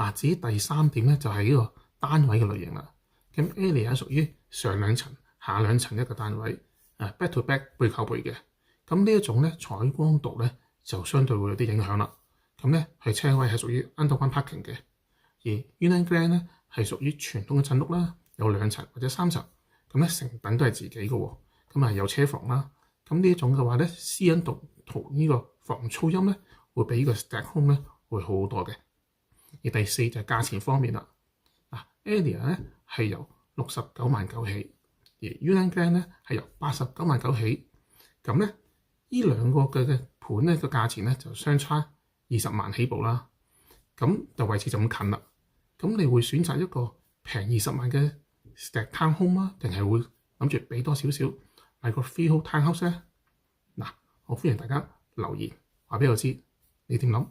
嗱，至於第三點咧，就係呢個單位嘅類型啦。咁 Alia 屬於上兩層、下兩層一個單位，back to back 背靠背嘅。咁呢一種咧，採光度咧就相對會有啲影響啦。咁咧係車位係屬於 underground parking 嘅，而 Union Grand 咧係屬於傳統嘅鎮屋啦，有2層或者3層，咁咧成棟都係自己嘅喎，咁啊有車房啦。咁呢一種嘅話咧，私隱度同呢個防噪音咧會比呢個 stack home 咧會好好多嘅。而第四就係價錢方面啦。Alia 咧係由69萬9起，而 Union Grand 咧係由89萬9起。咁咧呢兩個嘅盤咧個價錢咧就相差20萬起步啦。咁就位置就咁近啦。咁你會選擇一個平20萬嘅 stack town home 啊，定係會諗住俾多少少買個 freehold townhouse咧？嗱，我歡迎大家留言話俾我知，你點諗？